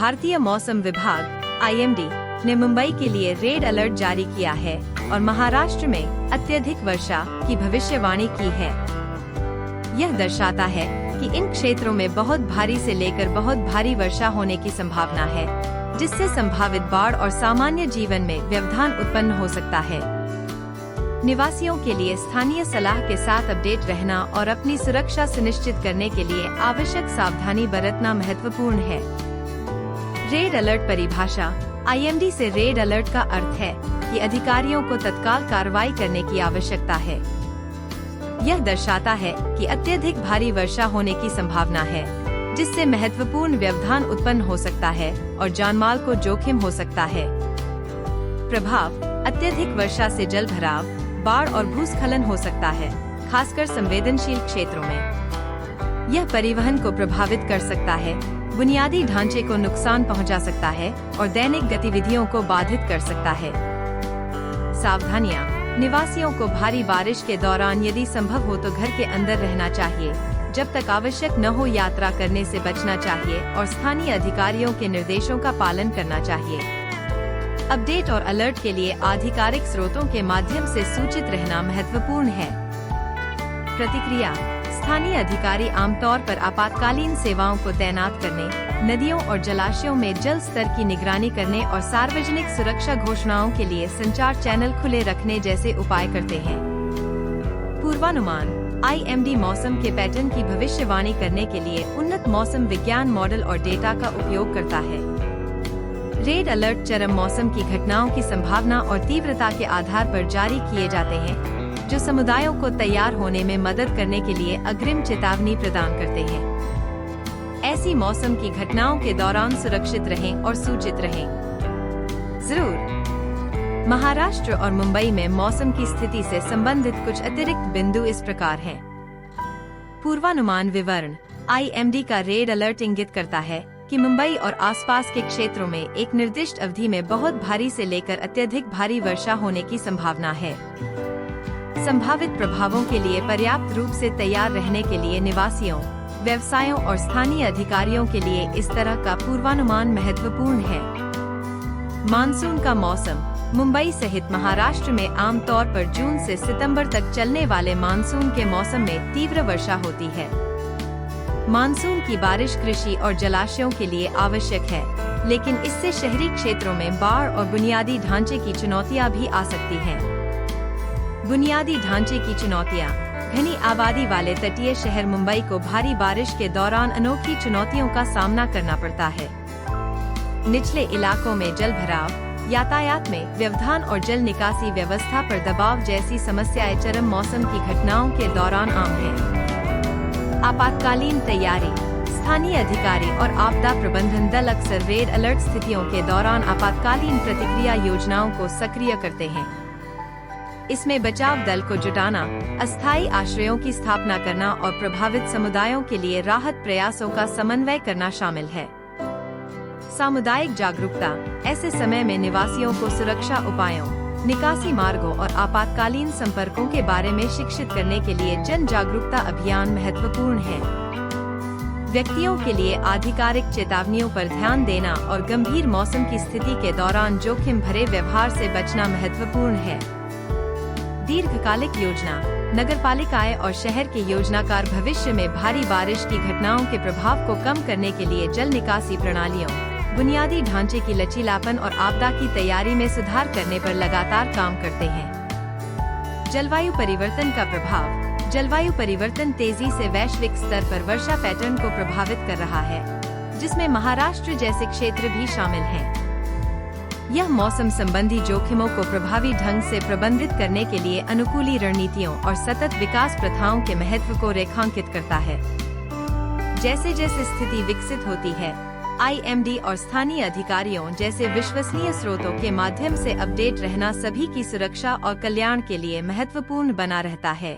भारतीय मौसम विभाग (IMD) ने मुंबई के लिए रेड अलर्ट जारी किया है और महाराष्ट्र में अत्यधिक वर्षा की भविष्यवाणी की है। यह दर्शाता है कि इन क्षेत्रों में बहुत भारी से लेकर बहुत भारी वर्षा होने की संभावना है, जिससे संभावित बाढ़ और सामान्य जीवन में व्यवधान उत्पन्न हो सकता है। निवासियों के लिए स्थानीय सलाह के साथ अपडेट रहना और अपनी सुरक्षा सुनिश्चित करने के लिए आवश्यक सावधानी बरतना महत्वपूर्ण है। रेड अलर्ट परिभाषा IMD से रेड अलर्ट का अर्थ है कि अधिकारियों को तत्काल कार्रवाई करने की आवश्यकता है। यह दर्शाता है कि अत्यधिक भारी वर्षा होने की संभावना है, जिससे महत्वपूर्ण व्यवधान उत्पन्न हो सकता है और जानमाल को जोखिम हो सकता है। प्रभाव: अत्यधिक वर्षा से जल भराव, बाढ़ और भूस्खलन हो सकता है, खासकर संवेदनशील क्षेत्रों में। यह परिवहन को प्रभावित कर सकता है, बुनियादी ढांचे को नुकसान पहुंचा सकता है और दैनिक गतिविधियों को बाधित कर सकता है। सावधानियां: निवासियों को भारी बारिश के दौरान यदि संभव हो तो घर के अंदर रहना चाहिए। जब तक आवश्यक न हो यात्रा करने से बचना चाहिए और स्थानीय अधिकारियों के निर्देशों का पालन करना चाहिए। अपडेट और अलर्ट के लिए आधिकारिक स्रोतों के माध्यम से सूचित रहना महत्वपूर्ण है। प्रतिक्रिया: स्थानीय अधिकारी आमतौर पर आपातकालीन सेवाओं को तैनात करने, नदियों और जलाशयों में जल स्तर की निगरानी करने और सार्वजनिक सुरक्षा घोषणाओं के लिए संचार चैनल खुले रखने जैसे उपाय करते हैं। पूर्वानुमान: IMD मौसम के पैटर्न की भविष्यवाणी करने के लिए उन्नत मौसम विज्ञान मॉडल और डेटा का उपयोग करता है। रेड अलर्ट चरम मौसम की घटनाओं की संभावना और तीव्रता के आधार पर जारी किए जाते हैं, जो समुदायों को तैयार होने में मदद करने के लिए अग्रिम चेतावनी प्रदान करते हैं। ऐसी मौसम की घटनाओं के दौरान सुरक्षित रहें और सूचित रहें। जरूर। महाराष्ट्र और मुंबई में मौसम की स्थिति से संबंधित कुछ अतिरिक्त बिंदु इस प्रकार हैं। पूर्वानुमान विवरण: IMD का रेड अलर्ट इंगित करता है कि मुंबई और आसपास के क्षेत्रों में एक निर्दिष्ट अवधि में बहुत भारी से लेकर अत्यधिक भारी वर्षा होने की संभावना है। संभावित प्रभावों के लिए पर्याप्त रूप से तैयार रहने के लिए निवासियों, व्यवसायों और स्थानीय अधिकारियों के लिए इस तरह का पूर्वानुमान महत्वपूर्ण है। मानसून का मौसम: मुंबई सहित महाराष्ट्र में आमतौर पर जून से सितंबर तक चलने वाले मानसून के मौसम में तीव्र वर्षा होती है। मानसून की बारिश कृषि और जलाशयों के लिए आवश्यक है, लेकिन इससे शहरी क्षेत्रों में बाढ़ और बुनियादी ढांचे की चुनौतियां भी आ सकती हैं। बुनियादी ढांचे की चुनौतियां: घनी आबादी वाले तटीय शहर मुंबई को भारी बारिश के दौरान अनोखी चुनौतियों का सामना करना पड़ता है। निचले इलाकों में जल भराव, यातायात में व्यवधान और जल निकासी व्यवस्था पर दबाव जैसी समस्याएं चरम मौसम की घटनाओं के दौरान आम हैं। आपातकालीन तैयारी: स्थानीय अधिकारी और आपदा प्रबंधन दल अक्सर रेड अलर्ट स्थितियों के दौरान आपातकालीन प्रतिक्रिया योजनाओं को सक्रिय करते हैं। इसमें बचाव दल को जुटाना, अस्थायी आश्रयों की स्थापना करना और प्रभावित समुदायों के लिए राहत प्रयासों का समन्वय करना शामिल है। सामुदायिक जागरूकता: ऐसे समय में निवासियों को सुरक्षा उपायों, निकासी मार्गों और आपातकालीन संपर्कों के बारे में शिक्षित करने के लिए जन जागरूकता अभियान महत्वपूर्ण है। व्यक्तियों के लिए आधिकारिक चेतावनियों पर ध्यान देना और गंभीर मौसम की स्थिति के दौरान जोखिम भरे व्यवहार से बचना महत्वपूर्ण है। दीर्घकालिक योजना: नगरपालिकाएं और शहर के योजनाकार भविष्य में भारी बारिश की घटनाओं के प्रभाव को कम करने के लिए जल निकासी प्रणालियों, बुनियादी ढांचे की लचीलापन और आपदा की तैयारी में सुधार करने पर लगातार काम करते हैं। जलवायु परिवर्तन का प्रभाव: जलवायु परिवर्तन तेजी से वैश्विक स्तर पर वर्षा पैटर्न को प्रभावित कर रहा है, जिसमें महाराष्ट्र जैसे क्षेत्र भी शामिल हैं। यह मौसम संबंधी जोखिमों को प्रभावी ढंग से प्रबंधित करने के लिए अनुकूली रणनीतियों और सतत विकास प्रथाओं के महत्व को रेखांकित करता है। जैसे जैसे स्थिति विकसित होती है, IMD और स्थानीय अधिकारियों जैसे विश्वसनीय स्रोतों के माध्यम से अपडेट रहना सभी की सुरक्षा और कल्याण के लिए महत्वपूर्ण बना रहता है।